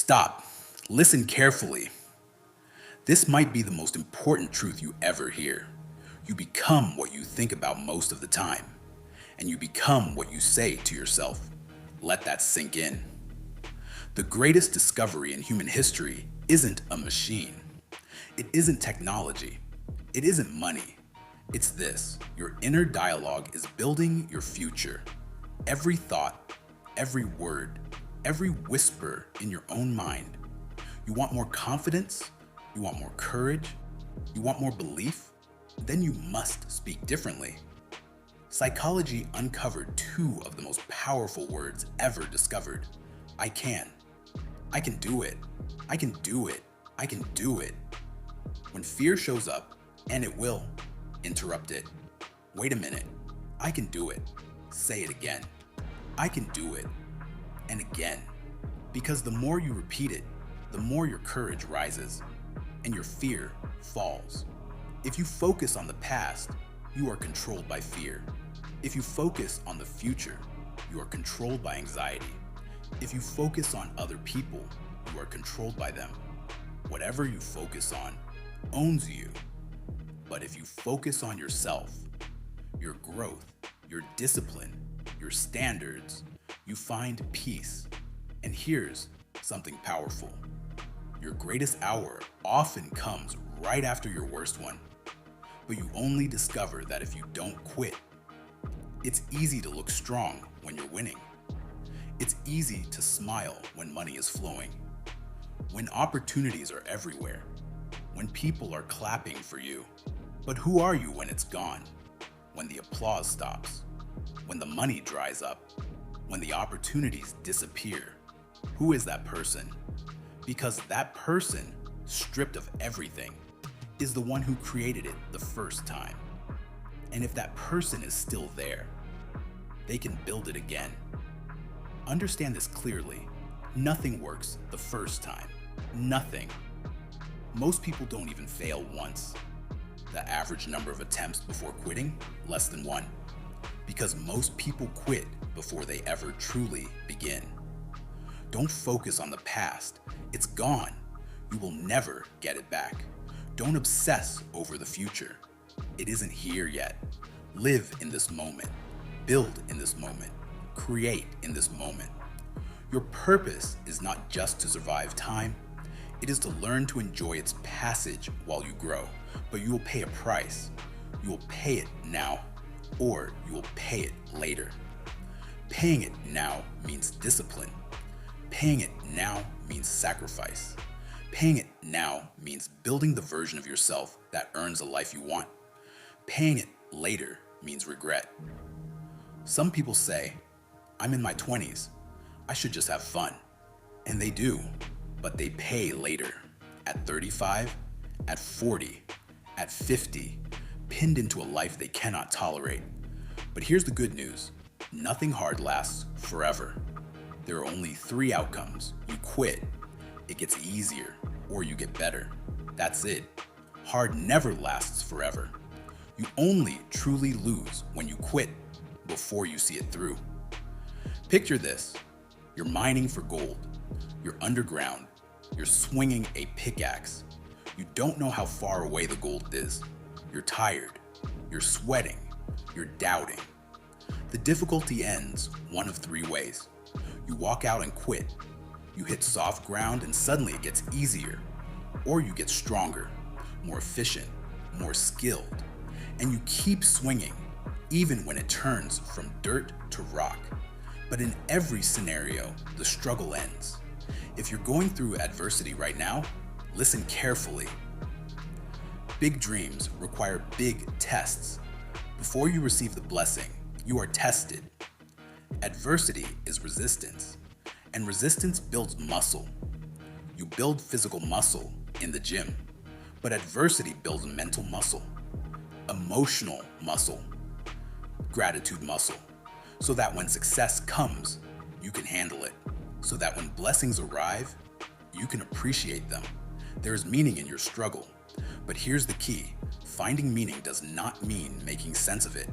Stop. Listen carefully. This might be the most important truth you ever hear. You become what you think about most of the time, and you become what you say to yourself. Let that sink in. The greatest discovery in human history isn't a machine. It isn't technology. It isn't money. It's this. Your inner dialogue is building your future. Every thought, every word, every whisper in your own mind. You want more confidence? You want more courage? You want more belief? Then you must speak differently. Psychology uncovered two of the most powerful words ever discovered. I can. I can do it. I can do it. I can do it. When fear shows up, and it will, interrupt it. Wait a minute. I can do it. Say it again. I can do it. And again. Because the more you repeat it, the more your courage rises and your fear falls. If you focus on the past, you are controlled by fear. If you focus on the future, you are controlled by anxiety. If you focus on other people, you are controlled by them. Whatever you focus on owns you. But if you focus on yourself, your growth, your discipline, your standards, you find peace. And here's something powerful. Your greatest hour often comes right after your worst one. But you only discover that if you don't quit. It's easy to look strong when you're winning. It's easy to smile when money is flowing. When opportunities are everywhere. When people are clapping for you. But who are you when it's gone? When the applause stops? When the money dries up? When the opportunities disappear? Who is that person? Because that person, stripped of everything, is the one who created it the first time. And if that person is still there, they can build it again. Understand this clearly. Nothing works the first time. Nothing. Most people don't even fail once. The average number of attempts before quitting, less than one. Because most people quit before they ever truly begin. Don't focus on the past. It's gone. You will never get it back. Don't obsess over the future. It isn't here yet. Live in this moment. Build in this moment. Create in this moment. Your purpose is not just to survive time. It is to learn to enjoy its passage while you grow. But you will pay a price. You will pay it now, or you will pay it later. Paying it now means discipline. Paying it now means sacrifice. Paying it now means building the version of yourself that earns a life you want. Paying it later means regret. Some people say, I'm in my 20s. I should just have fun. And they do, but they pay later. At 35, at 40, at 50, pinned into a life they cannot tolerate. But here's the good news. Nothing hard lasts forever. There are only three outcomes. You quit, it gets easier, or you get better. That's it. Hard never lasts forever. You only truly lose when you quit before you see it through. Picture this. You're mining for gold. You're underground. You're swinging a pickaxe. You don't know how far away the gold is. You're tired. You're sweating. You're doubting. The difficulty ends one of three ways. You walk out and quit. You hit soft ground and suddenly it gets easier. Or you get stronger, more efficient, more skilled. And you keep swinging, even when it turns from dirt to rock. But in every scenario, the struggle ends. If you're going through adversity right now, listen carefully. Big dreams require big tests. Before you receive the blessing, you are tested. Adversity is resistance, and resistance builds muscle. You build physical muscle in the gym, but adversity builds mental muscle, emotional muscle, gratitude muscle, so that when success comes, you can handle it, so that when blessings arrive, you can appreciate them. There is meaning in your struggle, but here's the key. Finding meaning does not mean making sense of it.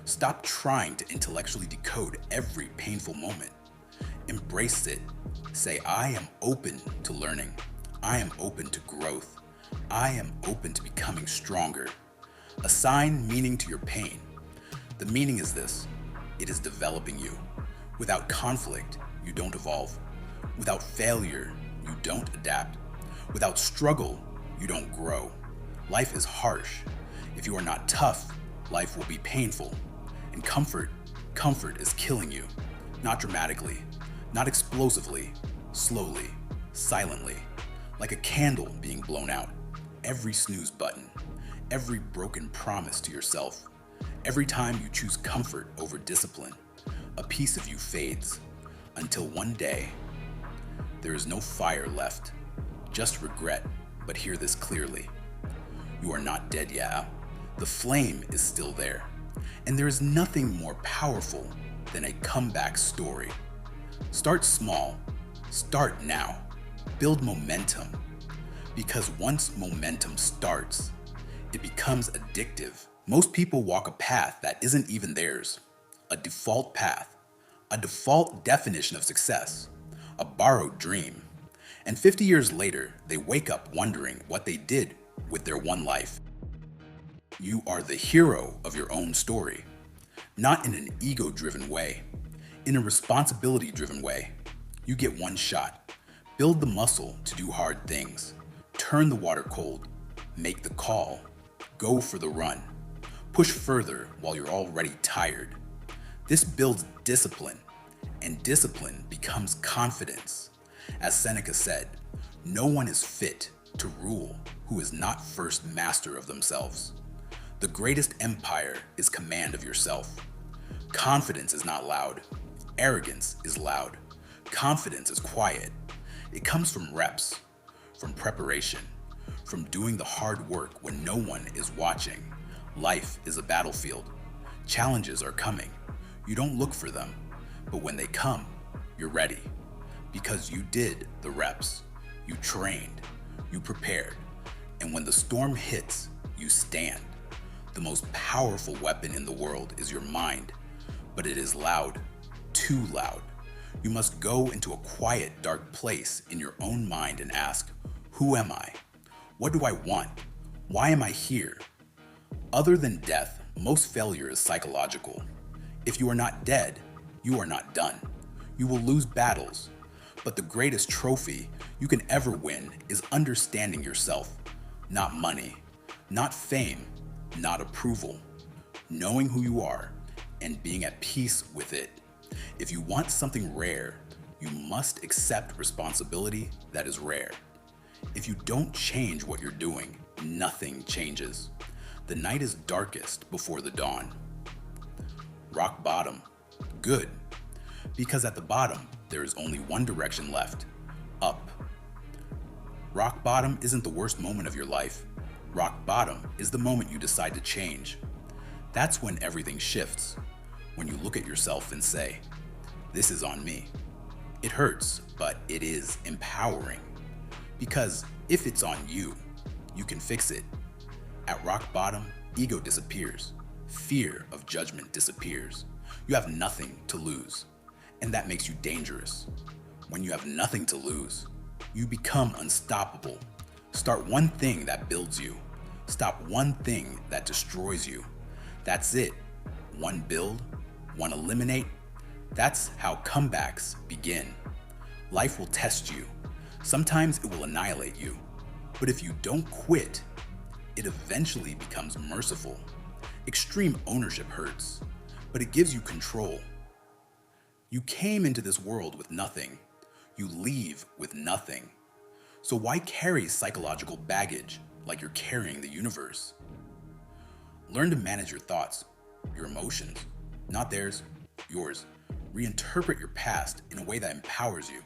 Stop trying to intellectually decode every painful moment. Embrace it. Say, I am open to learning. I am open to growth. I am open to becoming stronger. Assign meaning to your pain. The meaning is this: it is developing you. Without conflict, you don't evolve. Without failure, you don't adapt. Without struggle, you don't grow. Life is harsh. If you are not tough, life will be painful. And comfort is killing you. Not dramatically, not explosively, slowly, silently, like a candle being blown out. Every snooze button, every broken promise to yourself, every time you choose comfort over discipline, a piece of you fades until one day there is no fire left, just regret. But hear this clearly: you are not dead yet. The flame is still there, and there is nothing more powerful than a comeback story. Start small. Start now. Build momentum. Because once momentum starts, it becomes addictive. Most people walk a path that isn't even theirs. A default path. A default definition of success. A borrowed dream. And 50 years later, they wake up wondering what they did with their one life. You are the hero of your own story. Not in an ego-driven way. In a responsibility-driven way. You get one shot. Build the muscle to do hard things. Turn the water cold. Make the call. Go for the run. Push further while you're already tired. This builds discipline, and discipline becomes confidence. As Seneca said, no one is fit to rule who is not first master of themselves. The greatest empire is command of yourself. Confidence is not loud. Arrogance is loud. Confidence is quiet. It comes from reps, from preparation, from doing the hard work when no one is watching. Life is a battlefield. Challenges are coming. You don't look for them, but when they come, you're ready. Because you did the reps, you trained, you prepared, and when the storm hits, you stand. The most powerful weapon in the world is your mind, but it is loud, too loud. You must go into a quiet, dark place in your own mind and ask, who am I? What do I want? Why am I here? Other than death, most failure is psychological. If you are not dead, you are not done. You will lose battles, but the greatest trophy you can ever win is understanding yourself. Not money, not fame, not approval. Knowing who you are and being at peace with it. If you want something rare, you must accept responsibility that is rare. If you don't change what you're doing, nothing changes. The night is darkest before the dawn. Rock bottom. Good. Because at the bottom, there is only one direction left. Up. Rock bottom isn't the worst moment of your life. Rock bottom is the moment you decide to change. That's when everything shifts. When you look at yourself and say, this is on me. It hurts, but it is empowering. Because if it's on you, you can fix it. At rock bottom, ego disappears. Fear of judgment disappears. You have nothing to lose, and that makes you dangerous. When you have nothing to lose, you become unstoppable. Start one thing that builds you. Stop one thing that destroys you. That's it. One build, one eliminate. That's how comebacks begin. Life will test you. Sometimes it will annihilate you. But if you don't quit, it eventually becomes merciful. Extreme ownership hurts, but it gives you control. You came into this world with nothing. You leave with nothing. So why carry psychological baggage like you're carrying the universe? Learn to manage your thoughts, your emotions, not theirs, yours. Reinterpret your past in a way that empowers you.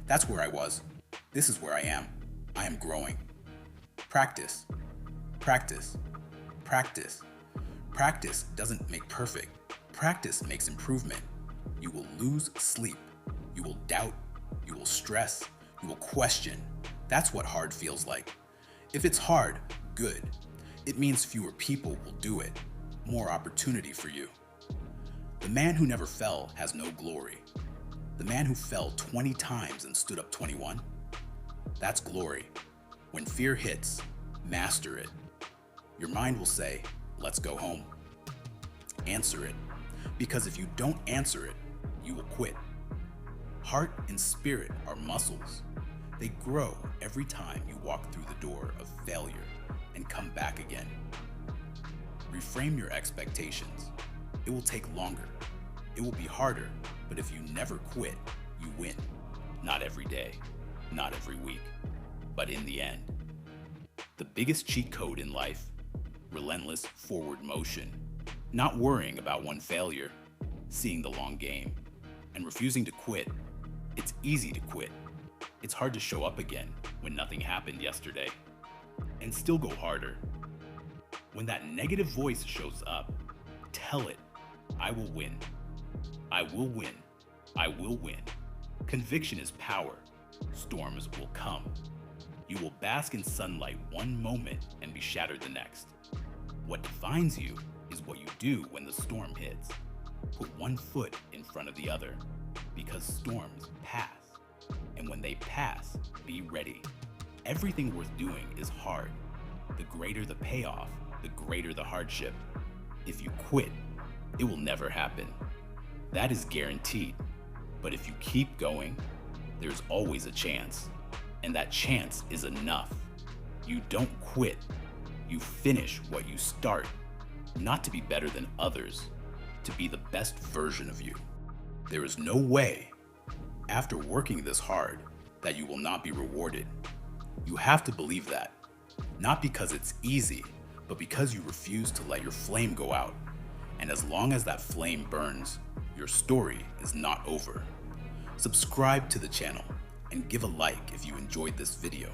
That's where I was. This is where I am. I am growing. Practice. Practice. Practice. Practice doesn't make perfect. Practice makes improvement. You will lose sleep. You will doubt. You will stress. You will question. That's what hard feels like. If it's hard, good. It means fewer people will do it. More opportunity for you. The man who never fell has no glory. The man who fell 20 times and stood up 21? That's glory. When fear hits, master it. Your mind will say, let's go home. Answer it, because if you don't answer it, you will quit. Heart and spirit are muscles. They grow every time you walk through the door of failure and come back again. Reframe your expectations. It will take longer. It will be harder, but if you never quit, you win. Not every day, not every week, but in the end. The biggest cheat code in life: relentless forward motion. Not worrying about one failure, seeing the long game, and refusing to quit. It's easy to quit. It's hard to show up again when nothing happened yesterday, and still go harder. When that negative voice shows up, tell it, I will win. I will win. I will win. Conviction is power. Storms will come. You will bask in sunlight one moment and be shattered the next. What defines you is what you do when the storm hits. Put one foot in front of the other, because storms pass. And when they pass, be ready. Everything worth doing is hard. The greater the payoff, the greater the hardship. If you quit, it will never happen. That is guaranteed. But if you keep going, there's always a chance. And that chance is enough. You don't quit. You finish what you start. Not to be better than others, to be the best version of you. There is no way, after working this hard, that you will not be rewarded. You have to believe that. Not because it's easy, but because you refuse to let your flame go out. And as long as that flame burns, your story is not over. Subscribe to the channel and give a like if you enjoyed this video.